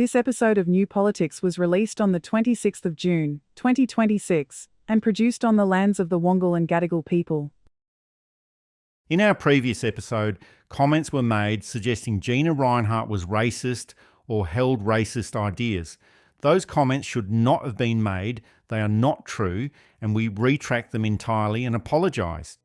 This episode of New Politics was released on the 26th of June, 2026, and produced on the lands of the Wangal and Gadigal people. In our previous episode, comments were made suggesting Gina Rinehart was racist or held racist ideas. Those comments should not have been made, they are not true, and we retract them entirely and apologise.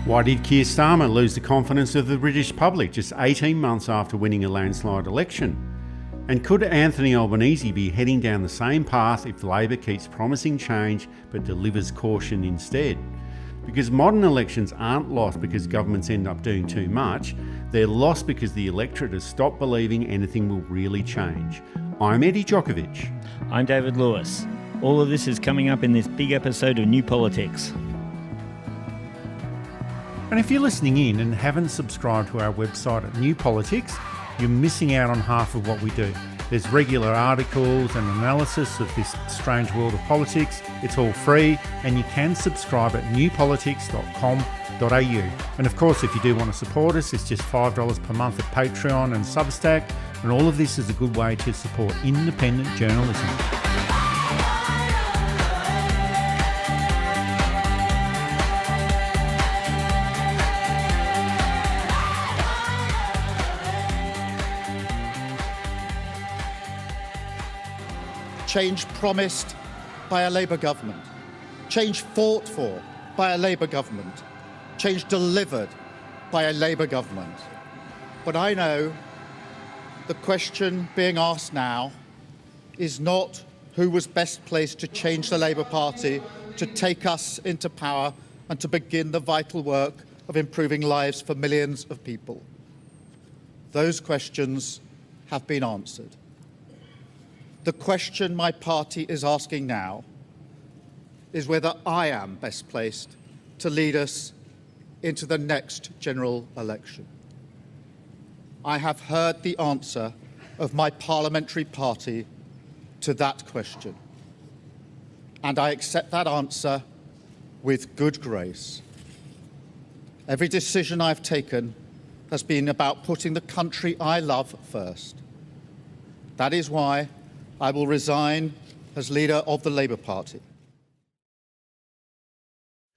Why did Keir Starmer lose the confidence of the British public just 18 months after winning a landslide election? And could Anthony Albanese be heading down the same path if Labor keeps promising change but delivers caution instead? Because modern elections aren't lost because governments end up doing too much, they're lost because the electorate has stopped believing anything will really change. I'm Eddie Djokovic. I'm David Lewis. All of this is coming up in this big episode of New Politics. And if you're listening in and haven't subscribed to our website at New Politics, you're missing out on half of what we do. There's regular articles and analysis of this strange world of politics. It's all free, and you can subscribe at newpolitics.com.au. And of course, if you do want to support us, it's just $5 per month at Patreon and Substack, and all of this is a good way to support independent journalism. Change promised by a Labour government, change fought for by a Labour government, change delivered by a Labour government. But I know the question being asked now is not who was best placed to change the Labour Party, to take us into power and to begin the vital work of improving lives for millions of people. Those questions have been answered. The question my party is asking now is whether I am best placed to lead us into the next general election. I have heard the answer of my parliamentary party to that question, and I accept that answer with good grace. Every decision I've taken has been about putting the country I love first. That is why I will resign as leader of the Labour Party.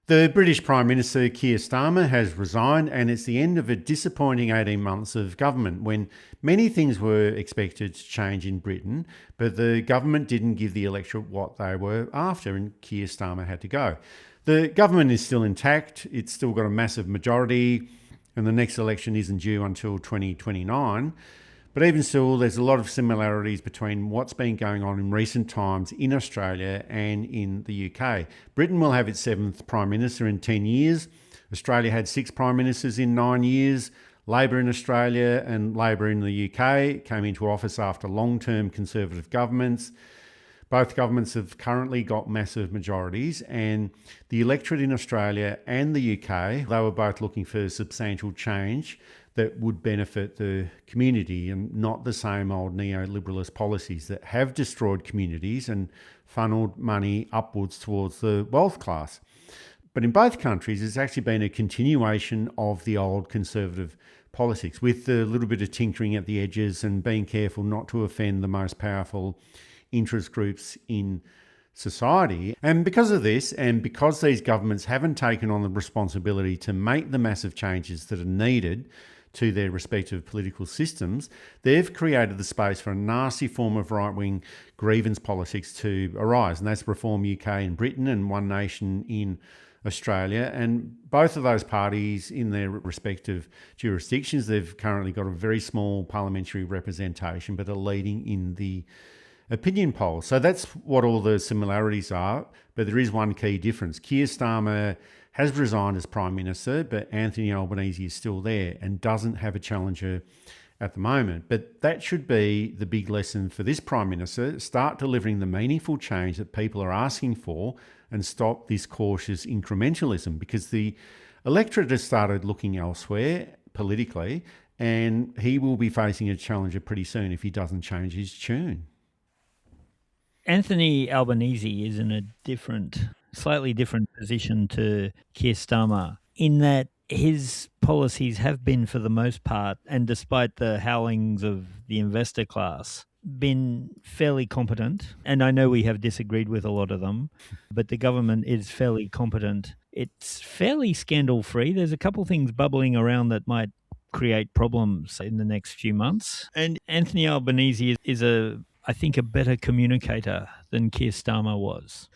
The British Prime Minister Keir Starmer has resigned, and it's the end of a disappointing 18 months of government when many things were expected to change in Britain, but the government didn't give the electorate what they were after, and Keir Starmer had to go. The government is still intact, it's still got a massive majority, and the next election isn't due until 2029. But even still, there's a lot of similarities between what's been going on in recent times in Australia and in the UK. Britain will have its 7th Prime Minister in 10 years. Australia had 6 Prime Ministers in 9 years. Labor in Australia and Labor in the UK came into office after long-term Conservative governments. Both governments have currently got massive majorities, and the electorate in Australia and the UK, they were both looking for substantial change that would benefit the community and not the same old neoliberalist policies that have destroyed communities and funneled money upwards towards the wealth class. But in both countries, it's actually been a continuation of the old conservative politics with a little bit of tinkering at the edges and being careful not to offend the most powerful interest groups in society. And because of this, and because these governments haven't taken on the responsibility to make the massive changes that are needed to their respective political systems, they've created the space for a nasty form of right-wing grievance politics to arise, and that's Reform UK in Britain and One Nation in Australia. And both of those parties in their respective jurisdictions, they've currently got a very small parliamentary representation, but are leading in the opinion polls. So that's what all the similarities are, but there is one key difference. Keir Starmer has resigned as Prime Minister, but Anthony Albanese is still there and doesn't have a challenger at the moment. But that should be the big lesson for this Prime Minister. Start delivering the meaningful change that people are asking for and stop this cautious incrementalism, because the electorate has started looking elsewhere politically, and he will be facing a challenger pretty soon if he doesn't change his tune. Anthony Albanese is in a different slightly different position to Keir Starmer in that his policies have been, for the most part, and despite the howlings of the investor class, been fairly competent. And I know we have disagreed with a lot of them, but the government is fairly competent. It's fairly scandal-free. There's a couple things bubbling around that might create problems in the next few months. And Anthony Albanese is I think, a better communicator than Keir Starmer was.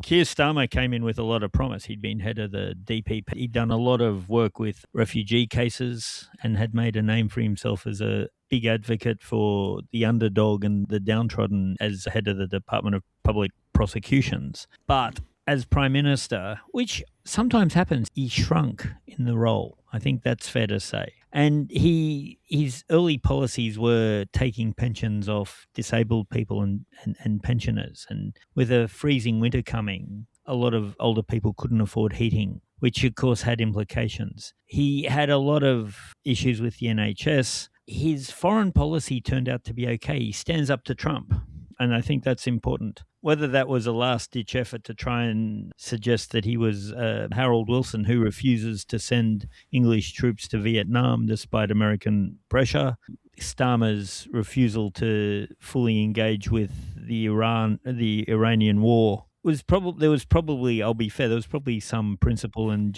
Keir Starmer came in with a lot of promise. He'd been head of the DPP. He'd done a lot of work with refugee cases and had made a name for himself as a big advocate for the underdog and the downtrodden as head of the Department of Public Prosecutions. But as Prime Minister, which sometimes happens, he shrunk in the role. I think that's fair to say. And his early policies were taking pensions off disabled people and pensioners. And with a freezing winter coming, a lot of older people couldn't afford heating, which of course had implications. He had a lot of issues with the NHS. His foreign policy turned out to be okay. He stands up to Trump. And I think that's important. Whether that was a last-ditch effort to try and suggest that he was Harold Wilson, who refuses to send English troops to Vietnam despite American pressure, Starmer's refusal to fully engage with the Iranian war, there was probably, I'll be fair, there was probably some principle and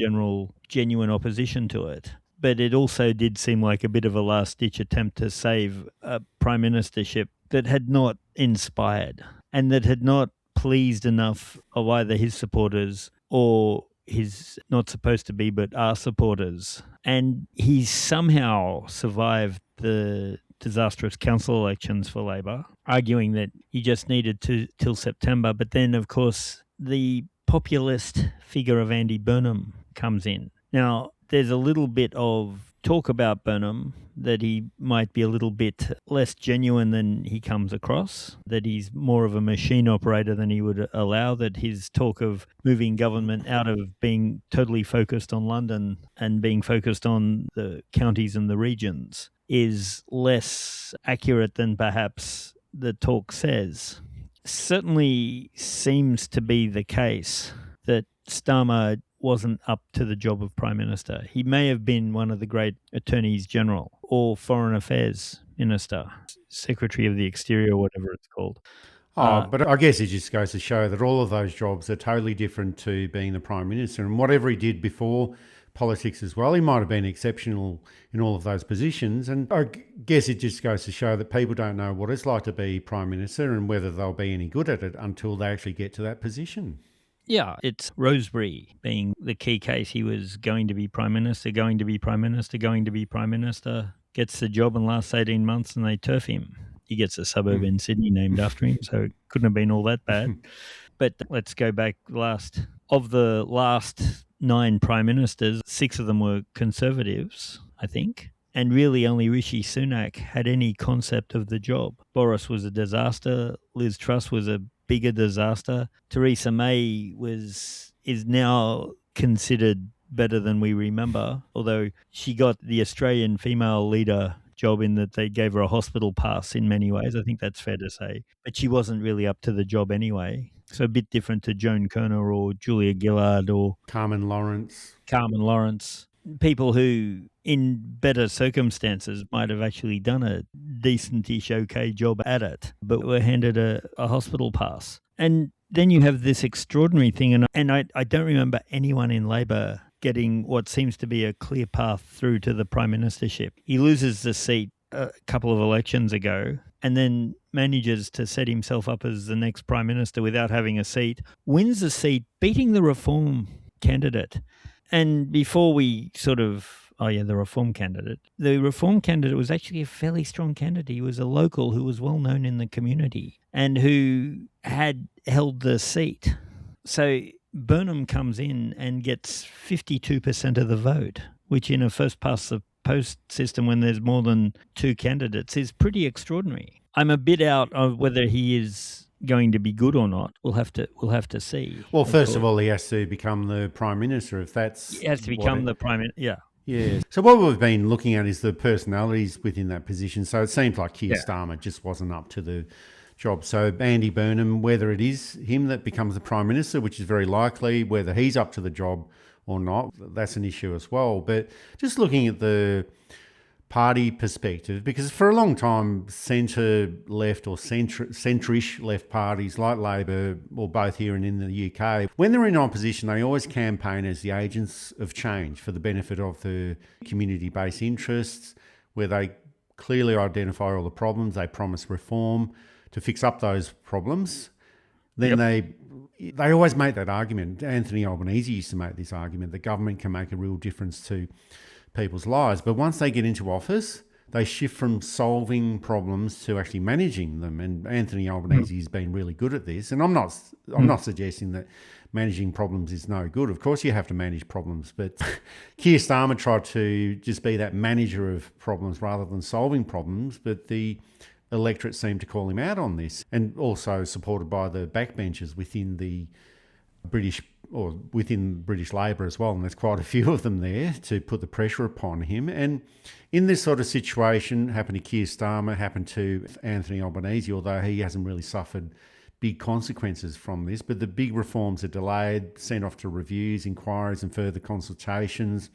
genuine opposition to it. But it also did seem like a bit of a last-ditch attempt to save a prime ministership that had not inspired and that had not pleased enough of either his supporters or his not supposed to be but are supporters. And he somehow survived the disastrous council elections for Labor, arguing that he just needed till September. But then, of course, the populist figure of Andy Burnham comes in. Now, there's a little bit of talk about Burnham that he might be a little bit less genuine than he comes across, that he's more of a machine operator than he would allow, that his talk of moving government out of being totally focused on London and being focused on the counties and the regions is less accurate than perhaps the talk says. Certainly seems to be the case that Starmer wasn't up to the job of Prime Minister. He may have been one of the great Attorneys General or Foreign Affairs Minister, Secretary of the Exterior, whatever it's called. But I guess it just goes to show that all of those jobs are totally different to being the Prime Minister. And whatever he did before politics as well, he might have been exceptional in all of those positions. And I guess it just goes to show that people don't know what it's like to be Prime Minister and whether they'll be any good at it until they actually get to that position. Yeah, it's Rosebery being the key case. He was going to be Prime Minister, going to be Prime Minister, going to be Prime Minister, gets the job in the last 18 months and they turf him. He gets a suburb in Sydney named after him, so it couldn't have been all that bad. But let's go back of the last 9 Prime Ministers, 6 of them were Conservatives, I think. And really only Rishi Sunak had any concept of the job. Boris was a disaster. Liz Truss was a bigger disaster. Theresa May is now considered better than we remember, although she got the Australian female leader job in that they gave her a hospital pass in many ways. I think that's fair to say. But she wasn't really up to the job anyway. So a bit different to Joan Kerner or Julia Gillard or Carmen Lawrence. People who, in better circumstances, might have actually done a decentish okay job at it, but were handed a hospital pass. And then you have this extraordinary thing, and I don't remember anyone in Labor getting what seems to be a clear path through to the Prime Ministership. He loses the seat a couple of elections ago and then manages to set himself up as the next Prime Minister without having a seat, wins the seat, beating the Reform candidate. And before we the Reform candidate. The Reform candidate was actually a fairly strong candidate. He was a local who was well known in the community and who had held the seat. So Burnham comes in and gets 52% of the vote, which in a first-past-the-post system when there's more than 2 candidates is pretty extraordinary. I'm a bit out of whether he is going to be good or not. We'll have to see. Well, first of all, he has to become the Prime Minister. If that's he has to become the Prime Minister. Yeah. Yeah. So what we've been looking at is the personalities within that position. So it seems like Keir Starmer just wasn't up to job. So Andy Burnham, whether it is him that becomes the Prime Minister, which is very likely, whether he's up to the job or not, that's an issue as well. But just looking at the party perspective, because for a long time, centre-left or centrish left parties like Labor, or both here and in the UK, when they're in opposition, they always campaign as the agents of change for the benefit of the community-based interests, where they clearly identify all the problems, they promise reform to fix up those problems. Then they always make that argument. Anthony Albanese used to make this argument that government can make a real difference to people's lives. But once they get into office, they shift from solving problems to actually managing them. And Anthony Albanese has been really good at this. And I'm not suggesting that managing problems is no good. Of course you have to manage problems. But Keir Starmer tried to just be that manager of problems rather than solving problems. But the electorate seemed to call him out on this, and also supported by the backbenchers within the British Labor as well, and there's quite a few of them there to put the pressure upon him. And in this sort of situation, happened to Keir Starmer, happened to Anthony Albanese, although he hasn't really suffered big consequences from this, but the big reforms are delayed, sent off to reviews, inquiries and further consultations.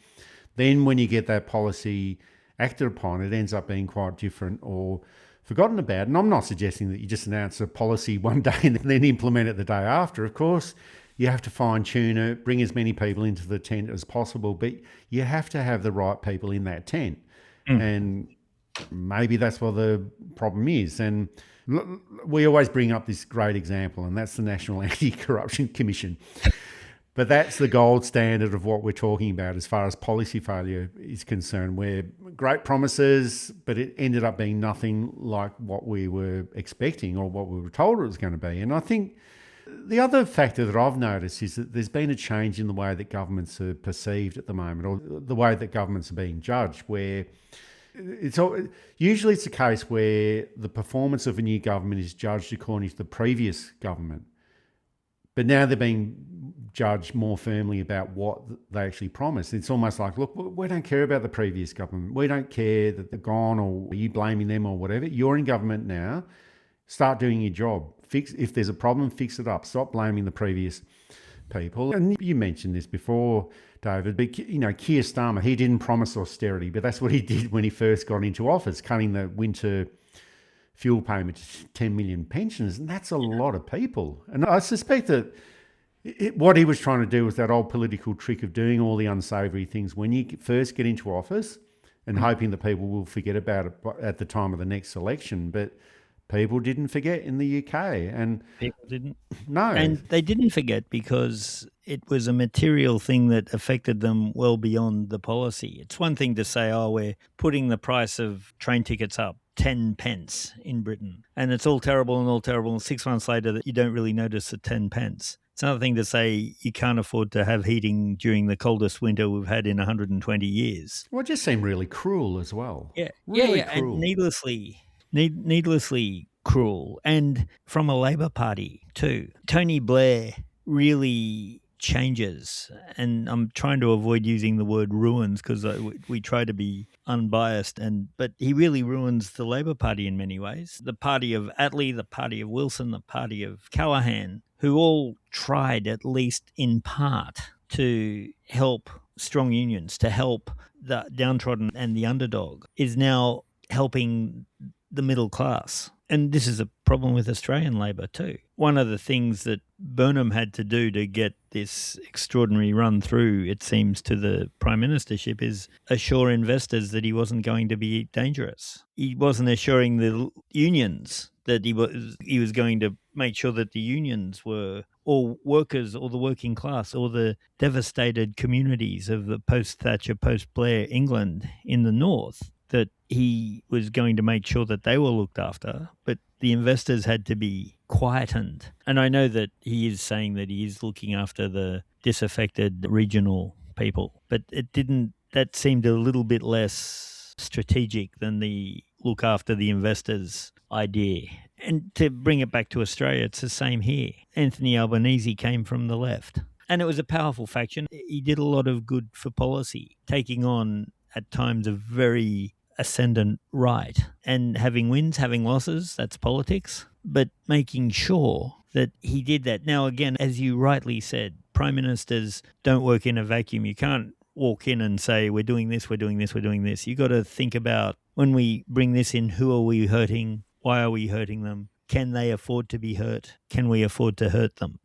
Then when you get that policy acted upon, it ends up being quite different or forgotten about. And I'm not suggesting that you just announce a policy one day and then implement it the day after. Of course, you have to fine-tune it, bring as many people into the tent as possible, but you have to have the right people in that tent. And maybe that's what the problem is. And we always bring up this great example, and that's the National Anti-Corruption Commission. But that's the gold standard of what we're talking about as far as policy failure is concerned, where great promises, but it ended up being nothing like what we were expecting or what we were told it was going to be. And I think the other factor that I've noticed is that there's been a change in the way that governments are perceived at the moment, or the way that governments are being judged, where usually it's a case where the performance of a new government is judged according to the previous government. But now they're being judged more firmly about what they actually promised. It's almost like, look, we don't care about the previous government. We don't care that they're gone, or are you blaming them or whatever. You're in government now. Start doing your job. If there's a problem, fix it up. Stop blaming the previous people. And you mentioned this before, David, but Keir Starmer, he didn't promise austerity, but that's what he did when he first got into office, cutting the winter fuel payment to 10 million pensioners, and that's a lot of people. And I suspect that what he was trying to do was that old political trick of doing all the unsavoury things when you first get into office and hoping that people will forget about it at the time of the next election. But people didn't forget in the UK. And people didn't. No. And they didn't forget because it was a material thing that affected them well beyond the policy. It's one thing to say, we're putting the price of train tickets up 10 pence in Britain, and it's all terrible, and 6 months later that you don't really notice the 10 pence. It's another thing to say you can't afford to have heating during the coldest winter we've had in 120 years. Well, it just seemed really cruel as well. Yeah, really cruel. And needlessly cruel. And from a Labor Party too. Tony Blair really changes, and I'm trying to avoid using the word ruins because we try to be unbiased, but he really ruins the Labor Party in many ways. The party of Attlee, the party of Wilson, the party of Callaghan, who all tried at least in part to help strong unions, to help the downtrodden and the underdog, is now helping the middle class. And this is a problem with Australian Labor too. One of the things that Burnham had to do to get this extraordinary run through, it seems, to the Prime Ministership is assure investors that he wasn't going to be dangerous. He wasn't assuring the unions that he was going to make sure that the unions were all workers or the working class or the devastated communities of the post-Thatcher, post-Blair England in the north, that he was going to make sure that they were looked after, but the investors had to be quietened. And I know that he is saying that he is looking after the disaffected regional people, but that seemed a little bit less strategic than the look after the investors idea. And to bring it back to Australia, it's the same here. Anthony Albanese came from the left, and it was a powerful faction. He did a lot of good for policy, taking on at times a very ascendant right. And having wins, having losses, that's politics. But making sure that he did that. Now, again, as you rightly said, prime ministers don't work in a vacuum. You can't walk in and say, we're doing this, we're doing this, we're doing this. You got to think about, when we bring this in, who are we hurting? Why are we hurting them? Can they afford to be hurt? Can we afford to hurt them?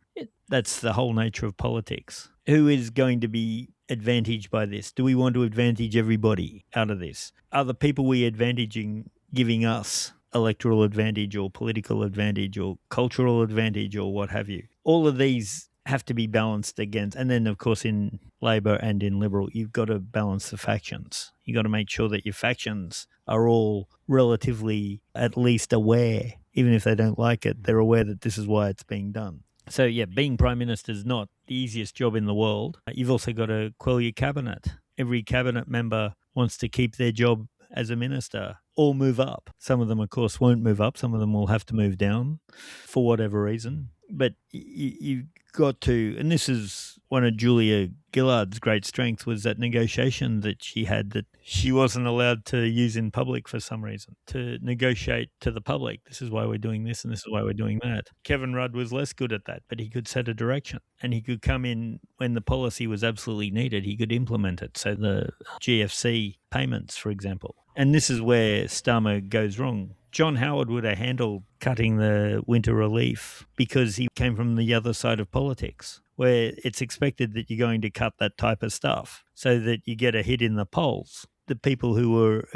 That's the whole nature of politics. Who is going to be advantaged by this? Do we want to advantage everybody out of this? Are the people we advantaging giving us electoral advantage or political advantage or cultural advantage or what have you? All of these have to be balanced against. And then, of course, in Labor and in Liberal, you've got to balance the factions. You've got to make sure that your factions are all relatively at least aware, even if they don't like it, they're aware that this is why it's being done. So, yeah, being Prime Minister is not the easiest job in the world. You've also got to quell your cabinet. Every cabinet member wants to keep their job as a minister or move up. Some of them, of course, won't move up. Some of them will have to move down for whatever reason. But you've got to, and this is one of Julia Gillard's great strengths, was that negotiation that she had that she wasn't allowed to use in public for some reason, to negotiate to the public. This is why we're doing this and this is why we're doing that. Kevin Rudd was less good at that, but he could set a direction and he could come in when the policy was absolutely needed. He could implement it. So the GFC payments, for example. And this is where Starmer goes wrong. John Howard would have handled cutting the winter relief because he came from the other side of politics, where it's expected that you're going to cut that type of stuff so that you get a hit in the polls. The people who were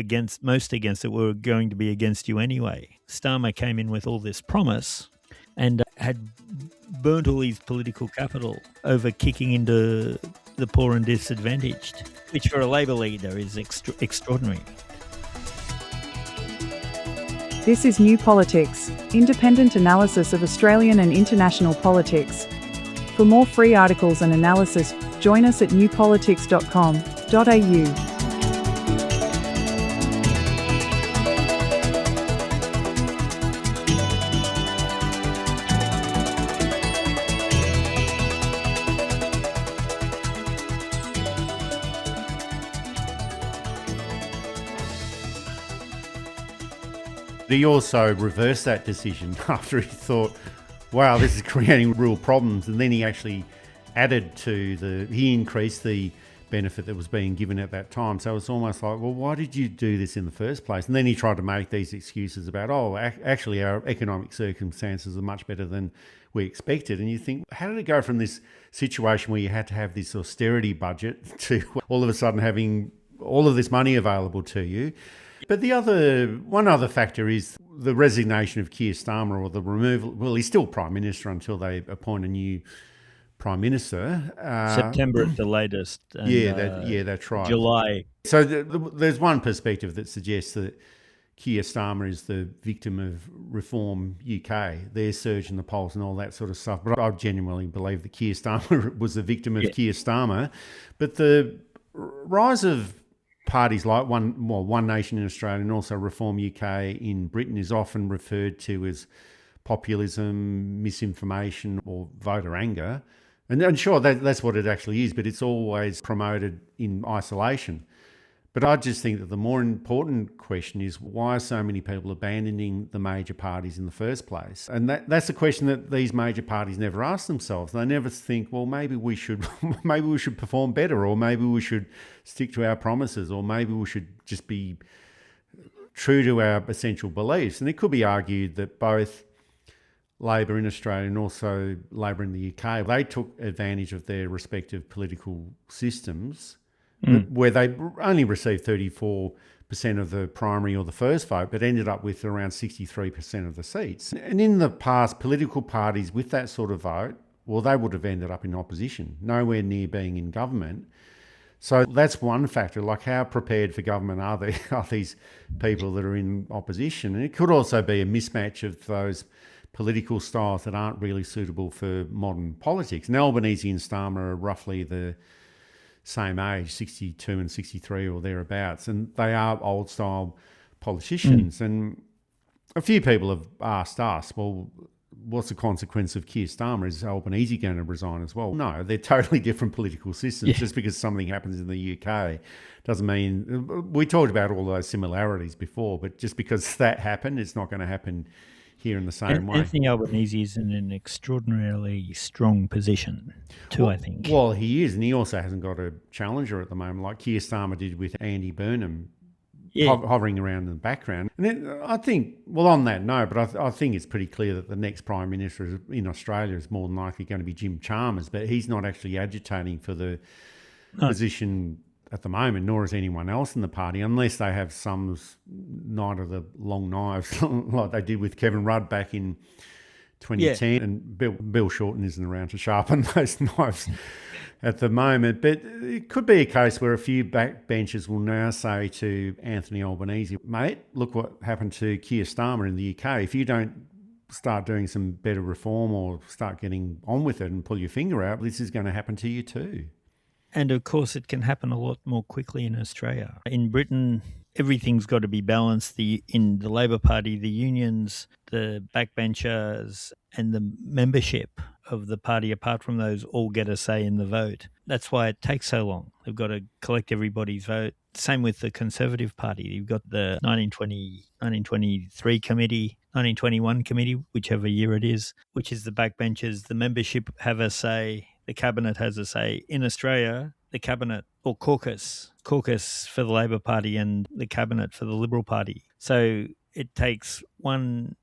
most against it were going to be against you anyway. Starmer came in with all this promise and had burnt all his political capital over kicking into the poor and disadvantaged, which for a Labor leader is extraordinary. This is New Politics, independent analysis of Australian and international politics. For more free articles and analysis, join us at newpolitics.com.au. He also reversed that decision after he thought, wow, this is creating real problems. And then he actually he increased the benefit that was being given at that time. So it's almost like, well, why did you do this in the first place? And then he tried to make these excuses about, actually our economic circumstances are much better than we expected. And you think, how did it go from this situation where you had to have this austerity budget to all of a sudden having all of this money available to you? But one other factor is the resignation of Keir Starmer, or the removal. Well, he's still Prime Minister until they appoint a new Prime Minister. September at the latest. And, that's right. July. So there's one perspective that suggests that Keir Starmer is the victim of Reform UK, their surge in the polls and all that sort of stuff. But I genuinely believe that Keir Starmer was the victim of Keir Starmer. But the rise of parties like One Nation in Australia and also Reform UK in Britain is often referred to as populism, misinformation or voter anger. And sure, that's what it actually is, but it's always promoted in isolation. But I just think that the more important question is, why are so many people abandoning the major parties in the first place? And that's a question that these major parties never ask themselves. They never think, well, maybe we should perform better, or maybe we should stick to our promises, or maybe we should just be true to our essential beliefs. And it could be argued that both Labor in Australia and also Labor in the UK, they took advantage of their respective political systems, where they only received 34% of the primary or the first vote, but ended up with around 63% of the seats. And in the past, political parties with that sort of vote, well, they would have ended up in opposition, nowhere near being in government. So that's one factor, like how prepared for government are these people that are in opposition? And it could also be a mismatch of those political styles that aren't really suitable for modern politics. And Albanese and Starmer are roughly the same age, 62 and 63 or thereabouts, and they are old style politicians. And a few people have asked us, well, what's the consequence of Keir Starmer? Is Albanese going to resign as well? No, they're totally different political systems. Yeah. Just because something happens in the UK doesn't mean... We talked about all those similarities before, but just because that happened, it's not going to happen here in the same way. Anthony Albanese is in an extraordinarily strong position too, I think. Well, he is, and he also hasn't got a challenger at the moment, like Keir Starmer did with Andy Burnham, hovering around in the background. And then I think, well, on that note, but I think it's pretty clear that the next Prime Minister in Australia is more than likely going to be Jim Chalmers, but he's not actually agitating for the position at the moment, nor is anyone else in the party, unless they have some night of the long knives like they did with Kevin Rudd back in 2010. Yeah. And Bill Shorten isn't around to sharpen those knives at the moment. But it could be a case where a few backbenchers will now say to Anthony Albanese, mate, look what happened to Keir Starmer in the UK. If you don't start doing some better reform or start getting on with it and pull your finger out, this is going to happen to you too. And of course, it can happen a lot more quickly in Australia. In Britain, everything's got to be balanced. In the Labor Party, the unions, the backbenchers, and the membership of the party, apart from those, all get a say in the vote. That's why it takes so long. They've got to collect everybody's vote. Same with the Conservative Party. You've got the 1923 committee, 1921 committee, whichever year it is, which is the backbenchers. The membership have a say. The cabinet has a say. In Australia, the cabinet, or caucus for the Labor Party and the cabinet for the Liberal Party. So it takes one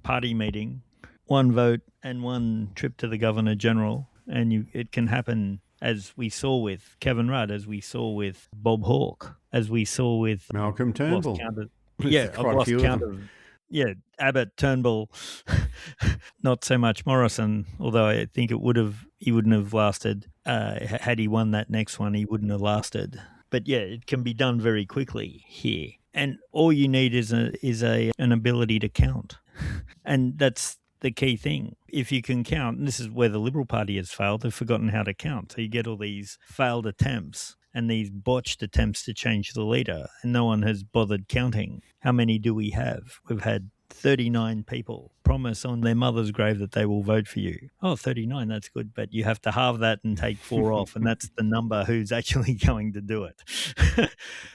party meeting, one vote, and one trip to the Governor-General, and it can happen, as we saw with Kevin Rudd, as we saw with Bob Hawke, as we saw with Malcolm Turnbull. I've lost count of. Yeah, Abbott, Turnbull, not so much Morrison, although I think he wouldn't have lasted. Had he won that next one, he wouldn't have lasted. But yeah, it can be done very quickly here. And all you need is an ability to count. And that's the key thing. If you can count, and this is where the Liberal Party has failed, they've forgotten how to count. So you get all these failed attempts and these botched attempts to change the leader, and no one has bothered counting. How many do we have? We've had 39 people promise on their mother's grave that they will vote for you. Oh, 39, that's good, but you have to halve that and take 4 off, and that's the number who's actually going to do it.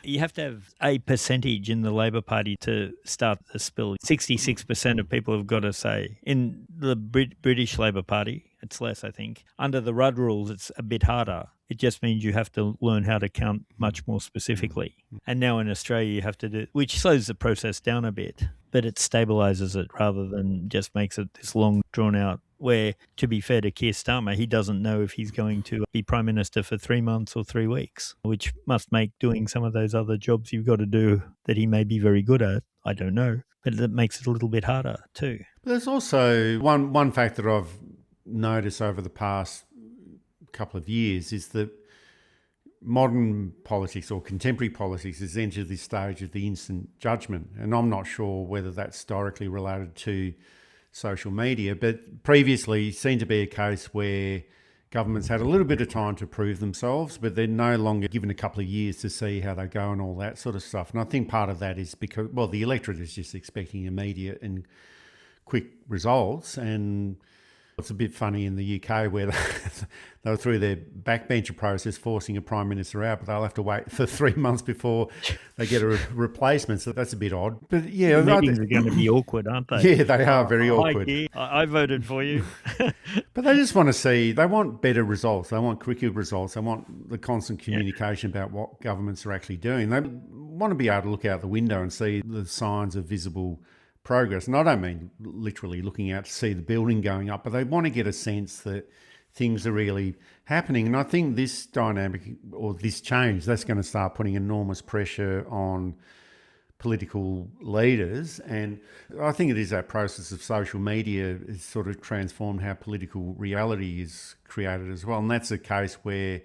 You have to have a percentage in the Labor Party to start the spill. 66% of people have got to say. In the British Labor Party, it's less, I think. Under the Rudd rules, it's a bit harder. It just means you have to learn how to count much more specifically. And now in Australia, you have to do, which slows the process down a bit, but it stabilises it rather than just makes it this long, drawn out, where, to be fair to Keir Starmer, he doesn't know if he's going to be Prime Minister for 3 months or 3 weeks, which must make doing some of those other jobs you've got to do that he may be very good at, I don't know, but that makes it a little bit harder too. There's also one fact that I've noticed over the past couple of years is that modern politics or contemporary politics has entered this stage of the instant judgment. And I'm not sure whether that's directly related to social media, but previously seemed to be a case where governments had a little bit of time to prove themselves, but they're no longer given a couple of years to see how they go and all that sort of stuff. And I think part of that is because, well, the electorate is just expecting immediate and quick results. And it's a bit funny in the UK where they were through their backbencher process forcing a Prime Minister out, but they'll have to wait for 3 months before they get a replacement. So that's a bit odd. But yeah, the meetings are going to be awkward, aren't they? Yeah, they are very awkward. I voted for you. But they just want to see, they want better results. They want quicker results. They want the constant communication about what governments are actually doing. They want to be able to look out the window and see the signs of visible progress. And I don't mean literally looking out to see the building going up, but they want to get a sense that things are really happening. And I think this dynamic or this change, that's going to start putting enormous pressure on political leaders. And I think it is that process of social media has sort of transformed how political reality is created as well. And that's a case where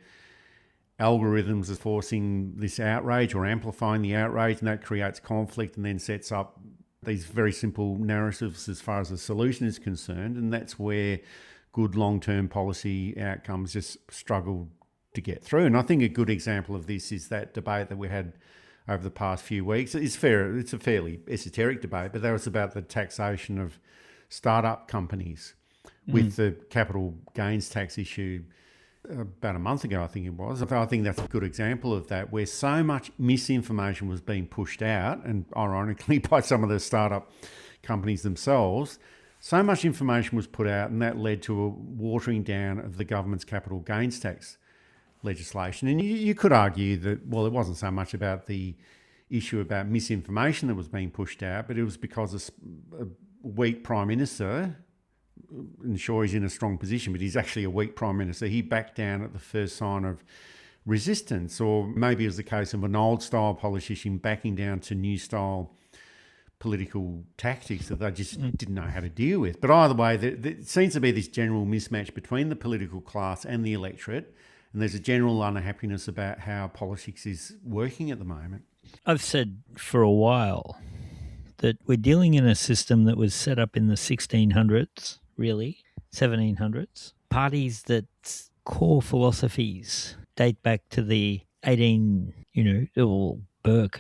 algorithms are forcing this outrage or amplifying the outrage, and that creates conflict and then sets up these very simple narratives as far as the solution is concerned. And that's where good long-term policy outcomes just struggle to get through. And I think a good example of this is that debate that we had over the past few weeks. It's a fairly esoteric debate, but that was about the taxation of startup companies with the capital gains tax issue about a month ago, I think it was. I think that's a good example of that, where so much misinformation was being pushed out, and ironically by some of the startup companies themselves. So much information was put out, and that led to a watering down of the government's capital gains tax legislation. And you could argue that, well, it wasn't so much about the issue about misinformation that was being pushed out, but it was because a weak Prime Minister, and sure, he's in a strong position, but he's actually a weak Prime Minister. He backed down at the first sign of resistance, or maybe it was the case of an old-style politician backing down to new-style political tactics that they just didn't know how to deal with. But either way, there seems to be this general mismatch between the political class and the electorate, and there's a general unhappiness about how politics is working at the moment. I've said for a while that we're dealing in a system that was set up in the 1600s, really, 1700s. Parties that core philosophies date back to the Burke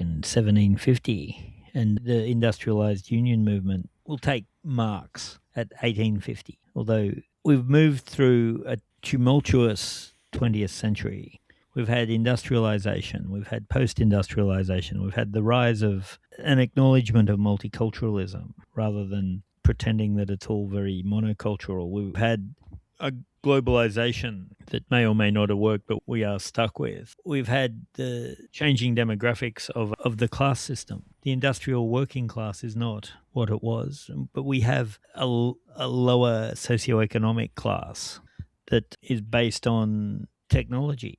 in 1750. And the industrialised union movement will take Marx at 1850. Although we've moved through a tumultuous 20th century. We've had industrialisation, we've had post-industrialisation, we've had the rise of an acknowledgement of multiculturalism rather than pretending that it's all very monocultural. We've had a globalisation that may or may not have worked, but we are stuck with. We've had the changing demographics of the class system. The industrial working class is not what it was, but we have a lower socioeconomic class that is based on technology.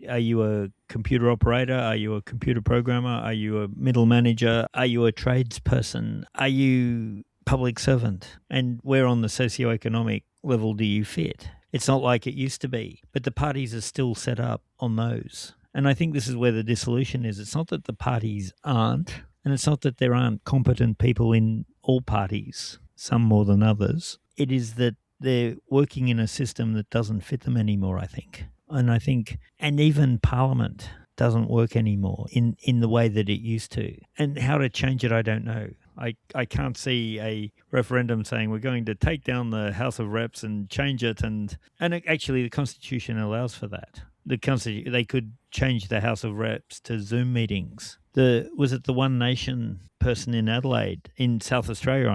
Are you a computer operator? Are you a computer programmer? Are you a middle manager? Are you a tradesperson? Are you public servant? And where on the socioeconomic level do you fit? It's not like it used to be, but the parties are still set up on those. And I think this is where the dissolution is. It's not that the parties aren't, and it's not that there aren't competent people in all parties, some more than others. It is that they're working in a system that doesn't fit them anymore, I think. And even Parliament doesn't work anymore in the way that it used to. And how to change it, I don't know. I can't see a referendum saying we're going to take down the House of Reps and change it. And actually, the Constitution allows for that. They could change the House of Reps to Zoom meetings. Was it the One Nation person in Adelaide, in South Australia,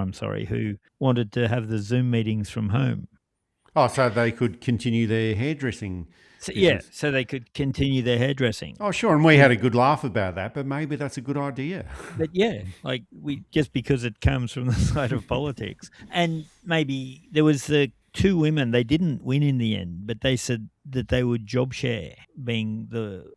who wanted to have the Zoom meetings from home? Oh, so they could continue their hairdressing. So they could continue their hairdressing. Oh, sure, and we had a good laugh about that, but maybe that's a good idea. But just because it comes from the side of politics. And maybe there was the two women, they didn't win in the end, but they said that they would job share, being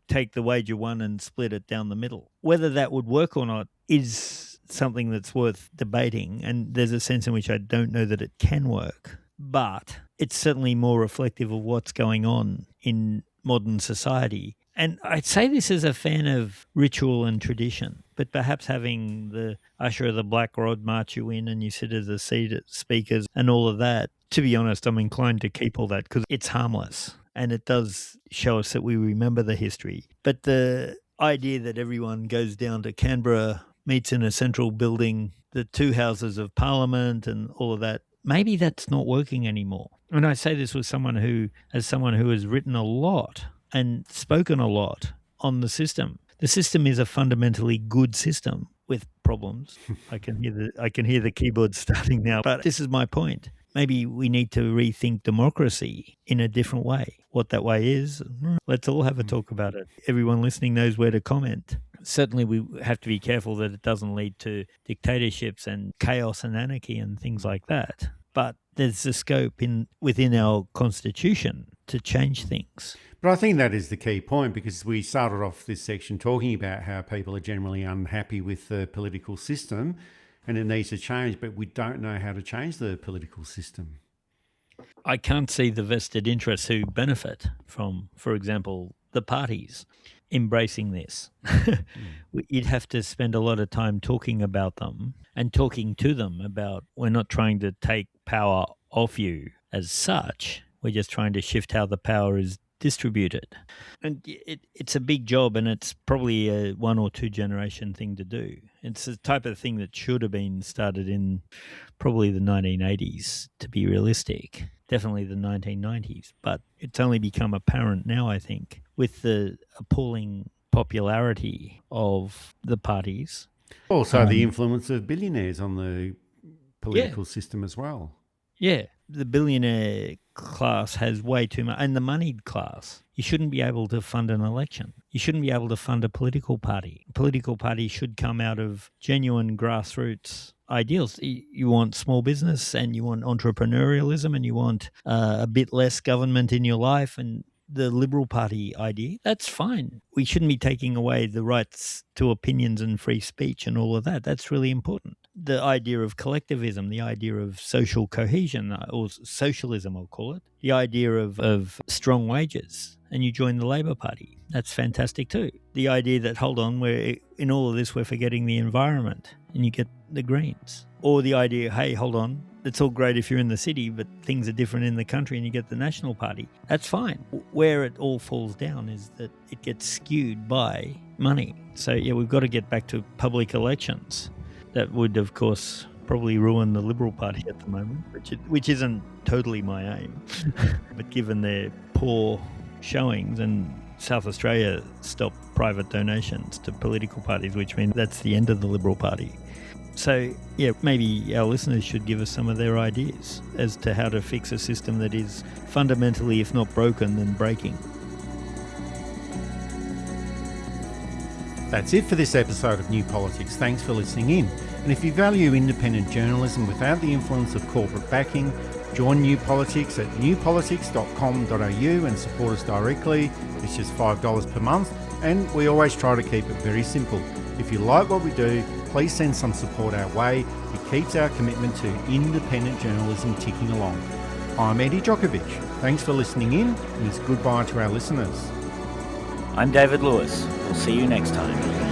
take the wage of one and split it down the middle. Whether that would work or not is something that's worth debating, and there's a sense in which I don't know that it can work. But it's certainly more reflective of what's going on in modern society. And I'd say this as a fan of ritual and tradition, but perhaps having the usher of the Black Rod march you in and you sit as a seat speakers and all of that, to be honest, I'm inclined to keep all that because it's harmless and it does show us that we remember the history. But the idea that everyone goes down to Canberra, meets in a central building, the two houses of Parliament and all of that, maybe that's not working anymore. And I say this with someone who has written a lot and spoken a lot on the system. The system is a fundamentally good system with problems. I can hear the keyboard starting now, but this is my point. Maybe we need to rethink democracy in a different way. What that way is, let's all have a talk about it. Everyone listening knows where to comment. Certainly we have to be careful that it doesn't lead to dictatorships and chaos and anarchy and things like that. But there's a scope within our constitution to change things. But I think that is the key point, because we started off this section talking about how people are generally unhappy with the political system and it needs to change, but we don't know how to change the political system. I can't see the vested interests who benefit from, for example, the parties embracing this. You'd have to spend a lot of time talking about them and talking to them about, we're not trying to take power off you as such. We're just trying to shift how the power is distribute it. And it's a big job, and it's probably a 1 or 2 generation thing to do. It's the type of thing that should have been started in probably the 1980s, to be realistic. Definitely the 1990s. But it's only become apparent now, I think, with the appalling popularity of the parties. Also the influence of billionaires on the political system as well. Yeah, the billionaire class has way too much, and the moneyed class. You shouldn't be able to fund an election. You shouldn't be able to fund a political party. A political party should come out of genuine grassroots ideals. You want small business, and you want entrepreneurialism, and you want a bit less government in your life, and the Liberal Party idea, that's fine. We shouldn't be taking away the rights to opinions and free speech and all of that. That's really important. The idea of collectivism, the idea of social cohesion, or socialism, I'll call it, the idea of strong wages, and you join the Labor Party. That's fantastic too. The idea that, hold on, in all of this, we're forgetting the environment, and you get the Greens. Or the idea, hey, hold on, it's all great if you're in the city, but things are different in the country, and you get the National Party. That's fine. Where it all falls down is that it gets skewed by money. So, yeah, we've got to get back to public elections. That would, of course, probably ruin the Liberal Party at the moment, which isn't totally my aim. But given their poor showings, and South Australia stopped private donations to political parties, which means that's the end of the Liberal Party. So, yeah, maybe our listeners should give us some of their ideas as to how to fix a system that is fundamentally, if not broken, then breaking. That's it for this episode of New Politics. Thanks for listening in. And if you value independent journalism without the influence of corporate backing, join New Politics at newpolitics.com.au and support us directly. It's just $5 per month, and we always try to keep it very simple. If you like what we do, please send some support our way. It keeps our commitment to independent journalism ticking along. I'm Eddie Djokovic. Thanks for listening in, and it's goodbye to our listeners. I'm David Lewis. We'll see you next time.